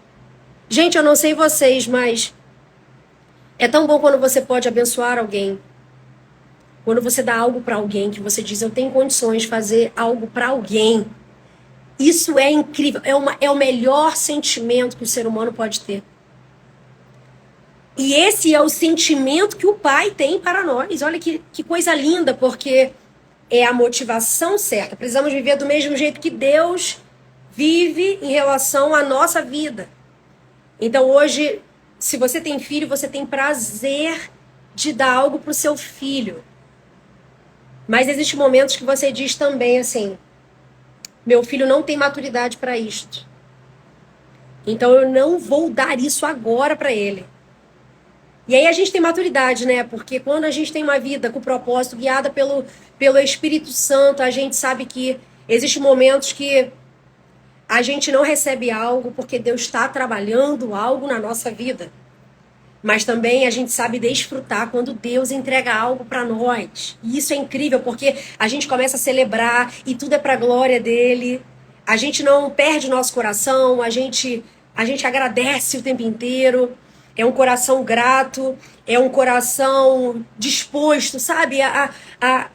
Gente, eu não sei vocês, mas é tão bom quando você pode abençoar alguém. Quando você dá algo para alguém, que você diz, eu tenho condições de fazer algo para alguém. Isso é incrível, é o melhor sentimento que o ser humano pode ter. E esse é o sentimento que o Pai tem para nós. Olha que coisa linda, porque é a motivação certa. Precisamos viver do mesmo jeito que Deus vive em relação à nossa vida. Então hoje, se você tem filho, você tem prazer de dar algo para o seu filho. Mas existem momentos que você diz também assim, meu filho não tem maturidade para isto. Então eu não vou dar isso agora para ele. E aí a gente tem maturidade, né? Porque quando a gente tem uma vida com propósito, guiada pelo Espírito Santo, a gente sabe que existem momentos que a gente não recebe algo porque Deus está trabalhando algo na nossa vida. Mas também a gente sabe desfrutar quando Deus entrega algo para nós. E isso é incrível, porque a gente começa a celebrar e tudo é para a glória dele. A gente não perde nosso coração, a gente agradece o tempo inteiro. É um coração grato, é um coração disposto, sabe? A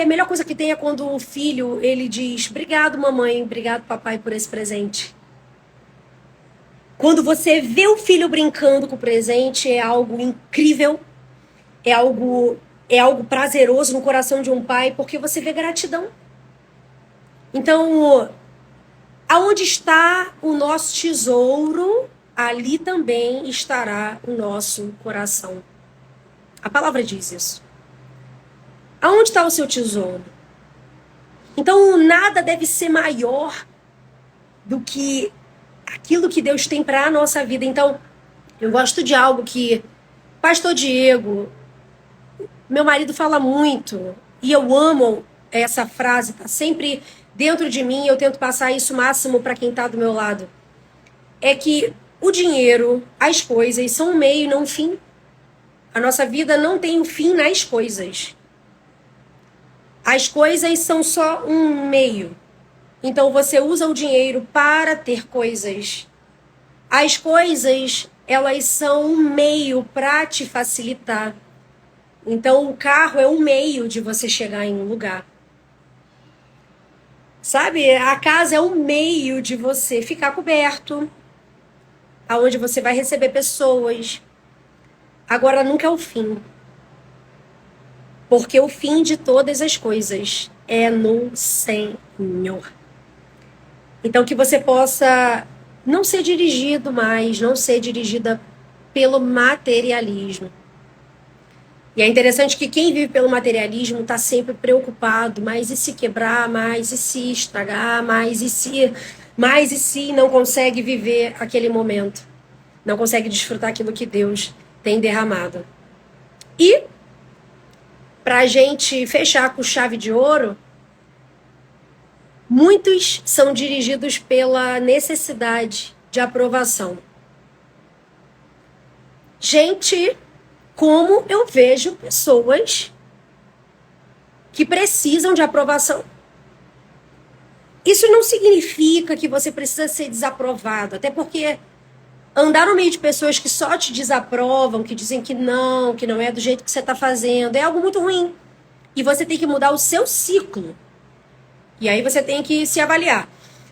melhor coisa que tem é quando o filho, ele diz, obrigado mamãe, obrigado papai por esse presente. Quando você vê o filho brincando com o presente, é algo incrível, é algo prazeroso no coração de um pai, porque você vê gratidão. Então, aonde está o nosso tesouro, ali também estará o nosso coração. A palavra diz isso. Aonde está o seu tesouro? Então, nada deve ser maior do que aquilo que Deus tem para a nossa vida. Então, eu gosto de algo que Pastor Diego, meu marido fala muito, e eu amo essa frase, tá sempre dentro de mim, eu tento passar isso o máximo para quem está do meu lado. É que o dinheiro, as coisas, são um meio e não um fim. A nossa vida não tem um fim nas coisas. As coisas são só um meio. Então você usa o dinheiro para ter coisas. As coisas, elas são um meio para te facilitar. Então o carro é um meio de você chegar em um lugar. Sabe? A casa é um meio de você ficar coberto, aonde você vai receber pessoas. Agora nunca é o fim. Porque o fim de todas as coisas é no Senhor. Então que você possa não ser dirigido mais, não ser dirigida pelo materialismo. E é interessante que quem vive pelo materialismo está sempre preocupado, mas e se quebrar, mais e se estragar, mais e se não consegue viver aquele momento. Não consegue desfrutar aquilo que Deus tem derramado. E, para a gente fechar com chave de ouro, muitos são dirigidos pela necessidade de aprovação. Gente, como eu vejo pessoas que precisam de aprovação. Isso não significa que você precisa ser desaprovado, até porque andar no meio de pessoas que só te desaprovam, que dizem que não é do jeito que você está fazendo, é algo muito ruim. E você tem que mudar o seu ciclo. E aí você tem que se avaliar.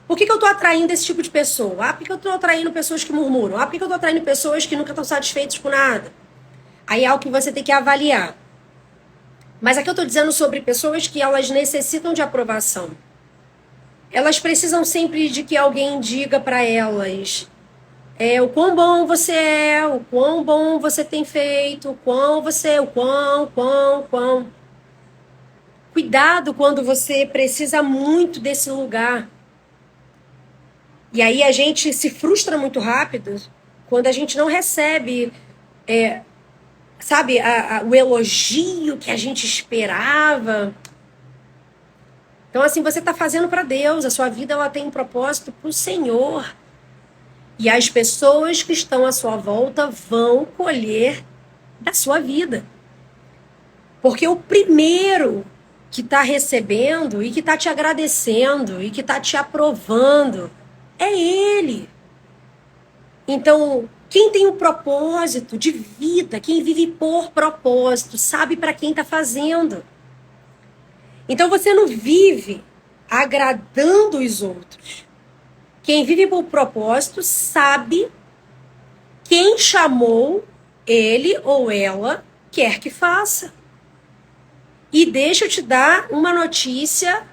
Por que eu estou atraindo esse tipo de pessoa? Por que eu estou atraindo pessoas que murmuram? Por que eu estou atraindo pessoas que nunca estão satisfeitas com nada? Aí é algo que você tem que avaliar. Mas aqui eu estou dizendo sobre pessoas que elas necessitam de aprovação. Elas precisam sempre de que alguém diga para elas o quão bom você é, o quão bom você tem feito, o quão. Cuidado quando você precisa muito desse lugar. E aí a gente se frustra muito rápido quando a gente não recebe, sabe, o elogio que a gente esperava. Então, assim, você está fazendo para Deus, a sua vida ela tem um propósito para o Senhor. E as pessoas que estão à sua volta vão colher da sua vida. Porque o primeiro que está recebendo e que está te agradecendo e que está te aprovando é Ele. Então, quem tem um propósito de vida, quem vive por propósito, sabe para quem está fazendo. Então, você não vive agradando os outros. Quem vive por propósito sabe quem chamou ele ou ela quer que faça. E deixa eu te dar uma notícia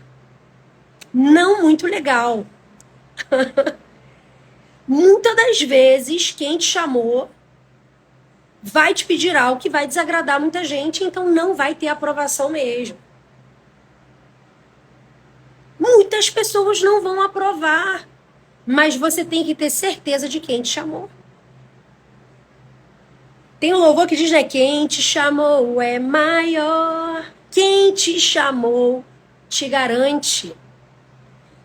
não muito legal. Muitas das vezes, quem te chamou vai te pedir algo que vai desagradar muita gente, então não vai ter aprovação mesmo. Muitas pessoas não vão aprovar, mas você tem que ter certeza de quem te chamou. Tem um louvor que diz, né? Quem te chamou é maior. Quem te chamou te garante.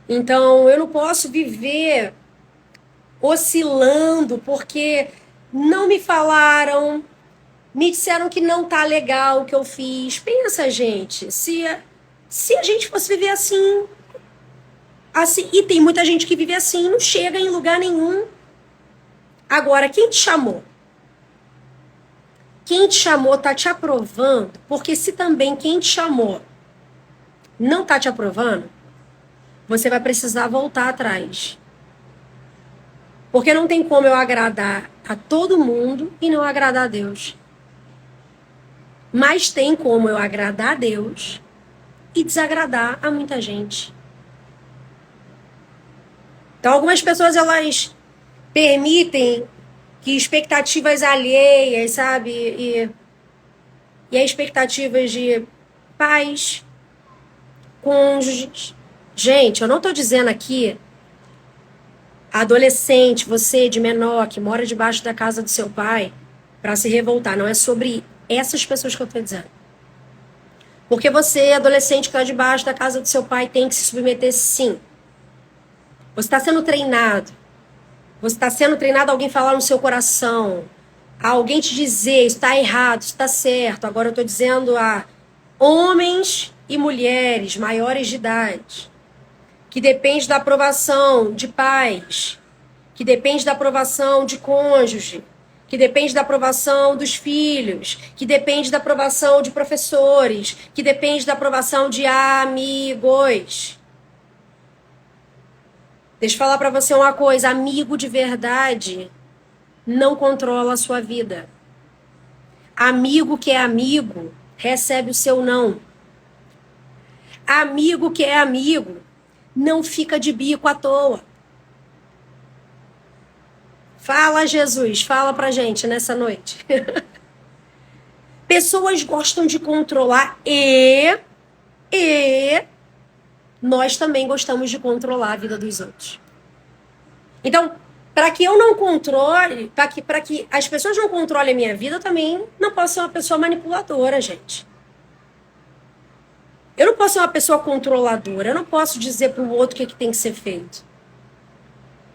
Então, eu não posso viver oscilando porque não me falaram, me disseram que não tá legal o que eu fiz. Pensa, gente, se a gente fosse viver assim, e tem muita gente que vive assim, não chega em lugar nenhum. Agora, quem te chamou? Quem te chamou tá te aprovando, porque se também quem te chamou não tá te aprovando, você vai precisar voltar atrás. Porque não tem como eu agradar a todo mundo e não agradar a Deus. Mas tem como eu agradar a Deus e desagradar a muita gente. Então, algumas pessoas, elas permitem que expectativas alheias, sabe? E as expectativas de pais, cônjuges. Gente, eu não estou dizendo aqui adolescente, você de menor, que mora debaixo da casa do seu pai, para se revoltar. Não é sobre essas pessoas que eu estou dizendo. Porque você, adolescente que está debaixo da casa do seu pai, tem que se submeter sim. Você está sendo treinado. Você está sendo treinado a alguém falar no seu coração. A alguém te dizer, isso está errado, isso está certo. Agora eu estou dizendo a homens e mulheres maiores de idade, que depende da aprovação de pais, que depende da aprovação de cônjuge, que depende da aprovação dos filhos, que depende da aprovação de professores, que depende da aprovação de amigos. Deixa eu falar para você uma coisa, amigo de verdade não controla a sua vida. Amigo que é amigo recebe o seu não. Amigo que é amigo não fica de bico à toa. Fala, Jesus, fala pra gente nessa noite. Pessoas gostam de controlar e nós também gostamos de controlar a vida dos outros. Então, para que eu não controle, para que as pessoas não controlem a minha vida, eu também não posso ser uma pessoa manipuladora, gente. Eu não posso ser uma pessoa controladora, eu não posso dizer para o outro o que tem que ser feito.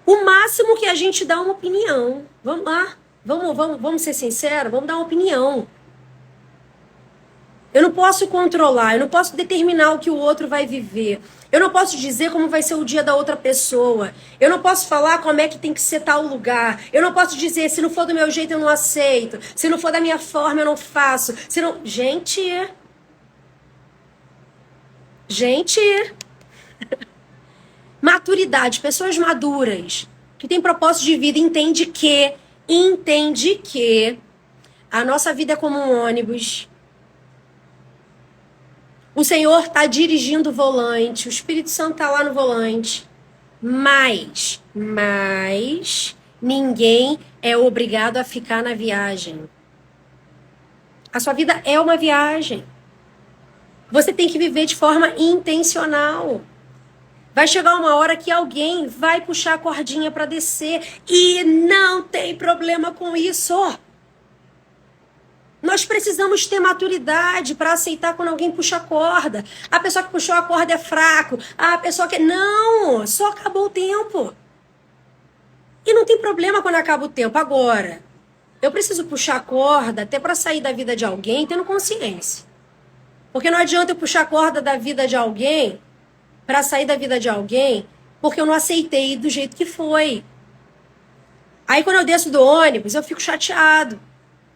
O máximo que a gente dá é uma opinião. Vamos lá, vamos ser sinceros, vamos dar uma opinião. Eu não posso controlar, eu não posso determinar o que o outro vai viver. Eu não posso dizer como vai ser o dia da outra pessoa. Eu não posso falar como é que tem que ser tal lugar. Eu não posso dizer, se não for do meu jeito, eu não aceito. Se não for da minha forma, eu não faço. Se não... Gente... Maturidade, pessoas maduras, que têm propósito de vida, entende que a nossa vida é como um ônibus. O Senhor está dirigindo o volante, o Espírito Santo está lá no volante. Mas ninguém é obrigado a ficar na viagem. A sua vida é uma viagem. Você tem que viver de forma intencional. Vai chegar uma hora que alguém vai puxar a cordinha para descer e não tem problema com isso. Nós precisamos ter maturidade para aceitar quando alguém puxa a corda. A pessoa que puxou a corda é fraco. A pessoa que... Não, só acabou o tempo. E não tem problema quando acaba o tempo. Agora, eu preciso puxar a corda até para sair da vida de alguém tendo consciência. Porque não adianta eu puxar a corda da vida de alguém para sair da vida de alguém porque eu não aceitei do jeito que foi. Aí quando eu desço do ônibus, eu fico chateado.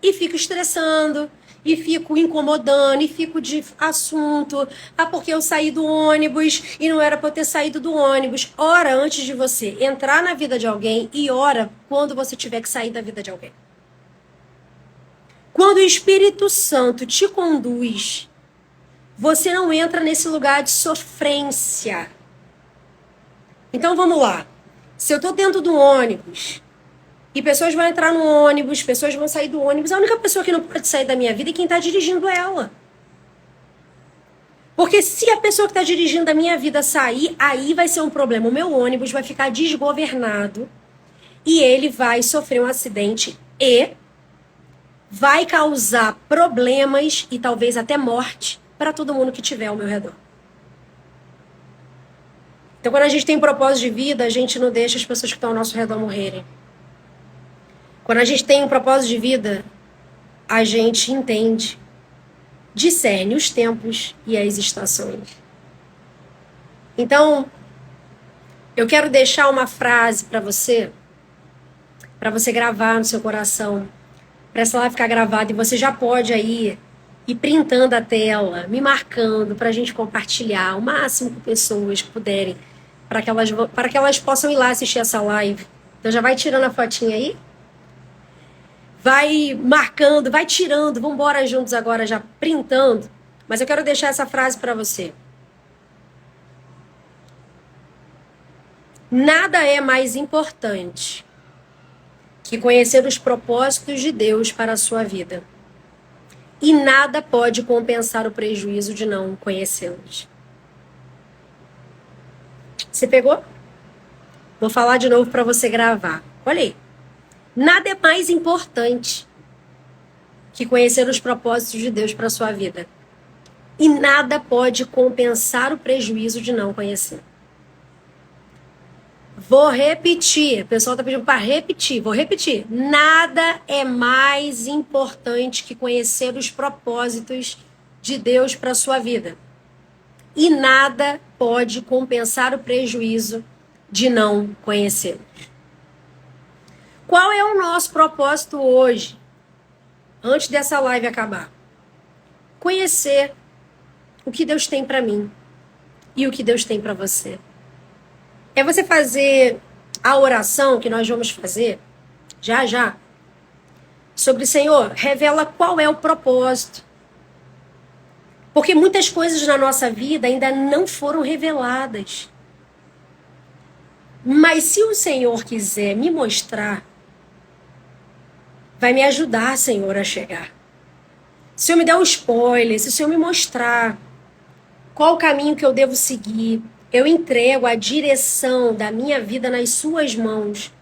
E fico estressando, e fico incomodando, e fico de assunto. Ah, porque eu saí do ônibus e não era para eu ter saído do ônibus. Ora antes de você entrar na vida de alguém e ora quando você tiver que sair da vida de alguém. Quando o Espírito Santo te conduz, você não entra nesse lugar de sofrência. Então vamos lá. Se eu estou dentro do ônibus... E pessoas vão entrar no ônibus, pessoas vão sair do ônibus. A única pessoa que não pode sair da minha vida é quem está dirigindo ela. Porque se a pessoa que está dirigindo a minha vida sair, aí vai ser um problema. O meu ônibus vai ficar desgovernado e ele vai sofrer um acidente e vai causar problemas e talvez até morte para todo mundo que estiver ao meu redor. Então, quando a gente tem propósito de vida, a gente não deixa as pessoas que estão ao nosso redor morrerem. Quando a gente tem um propósito de vida, a gente entende, discerne os tempos e as estações. Então, eu quero deixar uma frase para você gravar no seu coração, para essa live ficar gravada e você já pode aí ir printando a tela, me marcando para a gente compartilhar o máximo com pessoas que puderem, para que elas possam ir lá assistir essa live. Então já vai tirando a fotinha aí. Vai marcando, vai tirando, vamos embora juntos agora já printando. Mas eu quero deixar essa frase para você. Nada é mais importante que conhecer os propósitos de Deus para a sua vida. E nada pode compensar o prejuízo de não conhecê-los. Você pegou? Vou falar de novo para você gravar. Olha aí. Nada é mais importante que conhecer os propósitos de Deus para a sua vida. E nada pode compensar o prejuízo de não conhecer. Vou repetir. O pessoal está pedindo para repetir. Vou repetir. Nada é mais importante que conhecer os propósitos de Deus para a sua vida. E nada pode compensar o prejuízo de não conhecê-los. Qual é o nosso propósito hoje, antes dessa live acabar? Conhecer o que Deus tem para mim e o que Deus tem para você. É você fazer a oração que nós vamos fazer, já, sobre Senhor, revela qual é o propósito. Porque muitas coisas na nossa vida ainda não foram reveladas. Mas se o Senhor quiser me mostrar, vai me ajudar, Senhor, a chegar. Se o Senhor me der um spoiler, se o Senhor me mostrar qual o caminho que eu devo seguir, eu entrego a direção da minha vida nas suas mãos,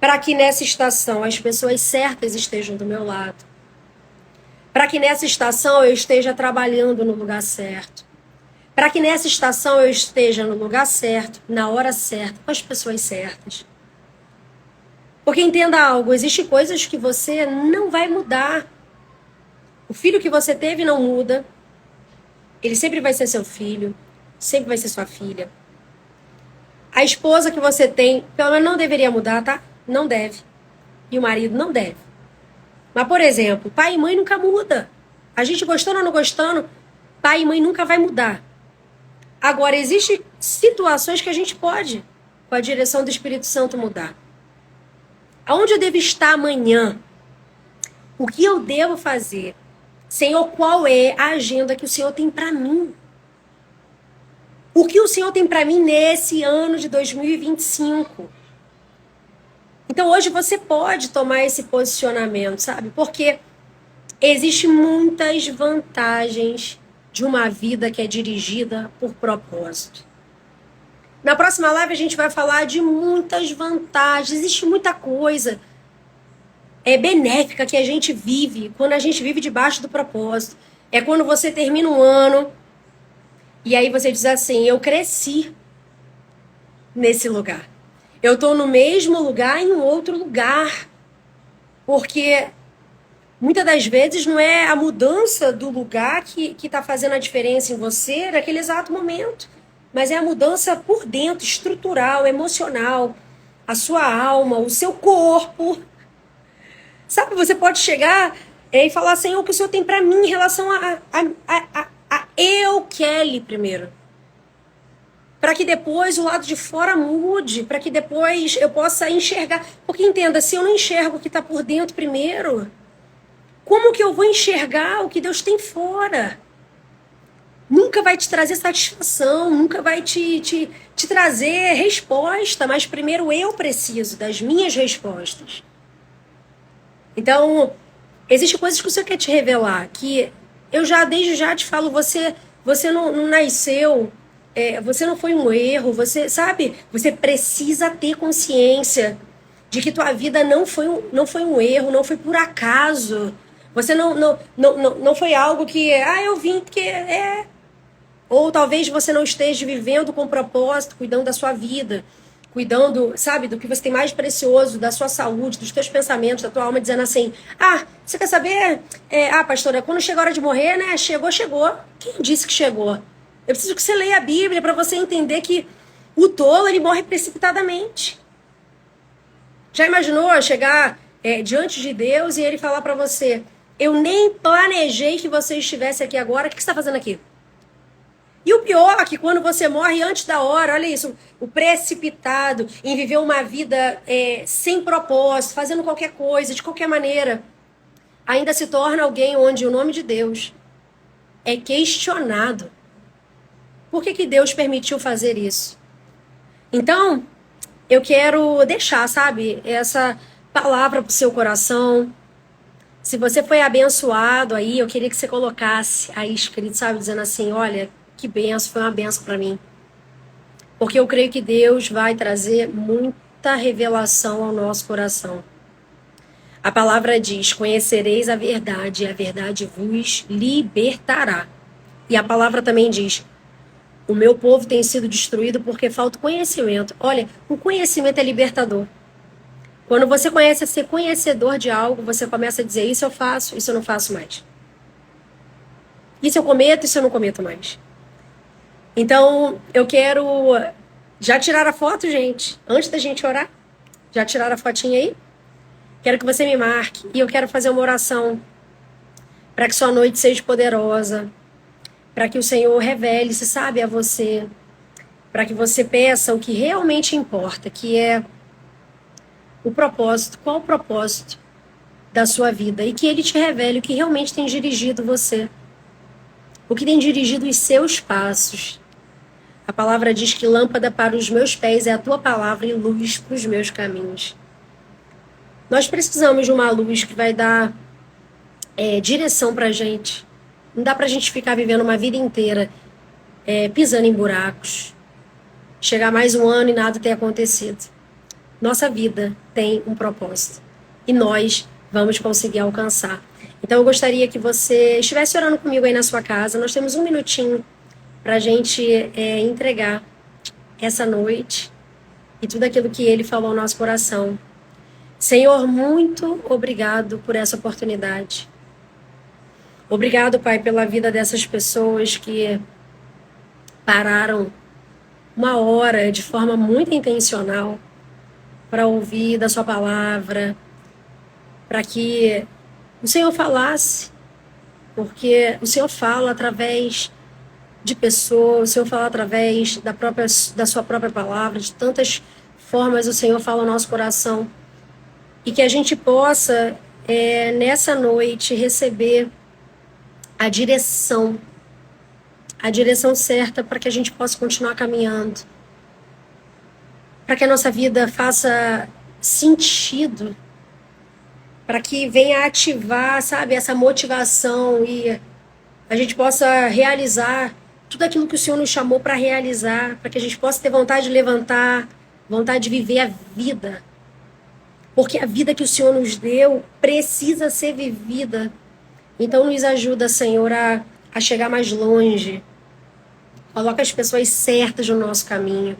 para que nessa estação as pessoas certas estejam do meu lado. Para que nessa estação eu esteja trabalhando no lugar certo. Para que nessa estação eu esteja no lugar certo, na hora certa, com as pessoas certas. Porque entenda algo, existem coisas que você não vai mudar. O filho que você teve não muda. Ele sempre vai ser seu filho, sempre vai ser sua filha. A esposa que você tem, pelo menos não deveria mudar, tá? Não deve. E o marido não deve. Mas, por exemplo, pai e mãe nunca muda. A gente gostando ou não gostando, pai e mãe nunca vai mudar. Agora, existem situações que a gente pode, com a direção do Espírito Santo, mudar. Aonde eu devo estar amanhã? O que eu devo fazer? Senhor, qual é a agenda que o Senhor tem para mim? O que o Senhor tem para mim nesse ano de 2025? Então hoje você pode tomar esse posicionamento, sabe? Porque existem muitas vantagens de uma vida que é dirigida por propósito. Na próxima live a gente vai falar de muitas vantagens, existe muita coisa benéfica que a gente vive quando a gente vive debaixo do propósito. É quando você termina um ano e aí você diz assim, eu cresci nesse lugar. Eu estou no mesmo lugar em um outro lugar. Porque muitas das vezes não é a mudança do lugar que está fazendo a diferença em você naquele exato momento. Mas é a mudança por dentro, estrutural, emocional. A sua alma, o seu corpo. Sabe, você pode chegar e falar, Senhor, o que o Senhor tem para mim em relação a eu, Kelly, primeiro. Para que depois o lado de fora mude, para que depois eu possa enxergar. Porque entenda, se eu não enxergo o que está por dentro primeiro, como que eu vou enxergar o que Deus tem fora? Nunca vai te trazer satisfação, nunca vai te trazer resposta, mas primeiro eu preciso das minhas respostas. Então, existem coisas que o Senhor quer te revelar, que eu já, desde já te falo, você não nasceu, você não foi um erro, você, sabe? Você precisa ter consciência de que tua vida não foi um erro, não foi por acaso. Você não foi algo que, eu vim porque Ou talvez você não esteja vivendo com propósito, cuidando da sua vida, cuidando, sabe, do que você tem mais precioso, da sua saúde, dos teus pensamentos, da tua alma, dizendo assim, você quer saber? Pastora, quando chega a hora de morrer, né? Chegou. Quem disse que chegou? Eu preciso que você leia a Bíblia para você entender que o tolo, ele morre precipitadamente. Já imaginou chegar diante de Deus e ele falar para você, eu nem planejei que você estivesse aqui agora, o que você está fazendo aqui? E o pior é que quando você morre antes da hora, olha isso, o precipitado em viver uma vida sem propósito, fazendo qualquer coisa, de qualquer maneira, ainda se torna alguém onde o nome de Deus é questionado. Por que Deus permitiu fazer isso? Então, eu quero deixar, sabe, essa palavra pro seu coração. Se você foi abençoado aí, eu queria que você colocasse aí escrito, sabe, dizendo assim, olha, que benção, foi uma benção para mim. Porque eu creio que Deus vai trazer muita revelação ao nosso coração. A palavra diz, conhecereis a verdade, e a verdade vos libertará. E a palavra também diz, o meu povo tem sido destruído porque falta conhecimento. Olha, o conhecimento é libertador. Quando você começa a ser conhecedor de algo, você começa a dizer, isso eu faço, isso eu não faço mais. Isso eu cometo, isso eu não cometo mais. Então, eu quero... Já tirar a foto, gente? Antes da gente orar? Já tiraram a fotinha aí? Quero que você me marque. E eu quero fazer uma oração para que sua noite seja poderosa. Para que o Senhor revele-se, sabe, a você. Para que você peça o que realmente importa, que é o propósito. Qual o propósito da sua vida? E que Ele te revele o que realmente tem dirigido você. O que tem dirigido os seus passos. A palavra diz que lâmpada para os meus pés é a tua palavra e luz para os meus caminhos. Nós precisamos de uma luz que vai dar direção para a gente. Não dá para a gente ficar vivendo uma vida inteira pisando em buracos. Chegar mais um ano e nada ter acontecido. Nossa vida tem um propósito. E nós vamos conseguir alcançar. Então eu gostaria que você estivesse orando comigo aí na sua casa. Nós temos um minutinho para a gente entregar essa noite e tudo aquilo que Ele falou ao nosso coração. Senhor, muito obrigado por essa oportunidade. Obrigado, Pai, pela vida dessas pessoas que pararam uma hora de forma muito intencional para ouvir da sua palavra, para que o Senhor falasse, porque o Senhor fala através de pessoas, o Senhor fala através da sua própria palavra, de tantas formas o Senhor fala ao nosso coração. E que a gente possa, nessa noite, receber a direção certa para que a gente possa continuar caminhando, para que a nossa vida faça sentido, para que venha ativar, sabe, essa motivação e a gente possa realizar tudo aquilo que o Senhor nos chamou para realizar, para que a gente possa ter vontade de levantar, vontade de viver a vida. Porque a vida que o Senhor nos deu precisa ser vivida. Então nos ajuda, Senhor, a chegar mais longe. Coloca as pessoas certas no nosso caminho.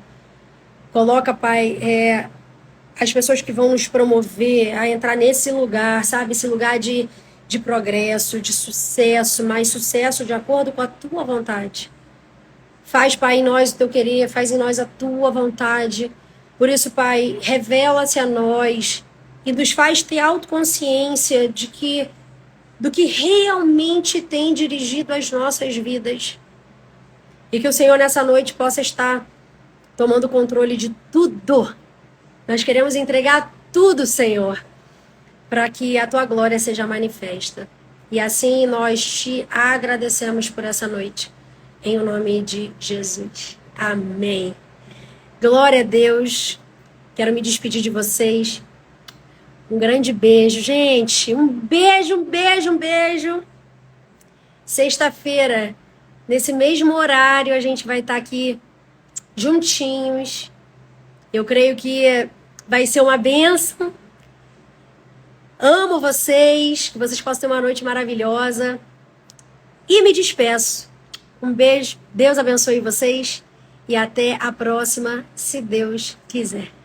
Coloca, Pai, as pessoas que vão nos promover a entrar nesse lugar, sabe? Esse lugar de progresso, de sucesso, mas sucesso de acordo com a Tua vontade. Faz, Pai, em nós o Teu querer, faz em nós a Tua vontade. Por isso, Pai, revela-se a nós e nos faz ter autoconsciência do que realmente tem dirigido as nossas vidas. E que o Senhor nessa noite possa estar tomando controle de tudo. Nós queremos entregar tudo, Senhor, para que a Tua glória seja manifesta. E assim nós te agradecemos por essa noite. Em o nome de Jesus. Amém. Glória a Deus. Quero me despedir de vocês. Um grande beijo, gente. Um beijo, um beijo, um beijo. Sexta-feira, nesse mesmo horário, a gente vai estar aqui juntinhos. Eu creio que vai ser uma bênção. Amo vocês. Que vocês possam ter uma noite maravilhosa. E me despeço. Um beijo. Deus abençoe vocês. E até a próxima, se Deus quiser.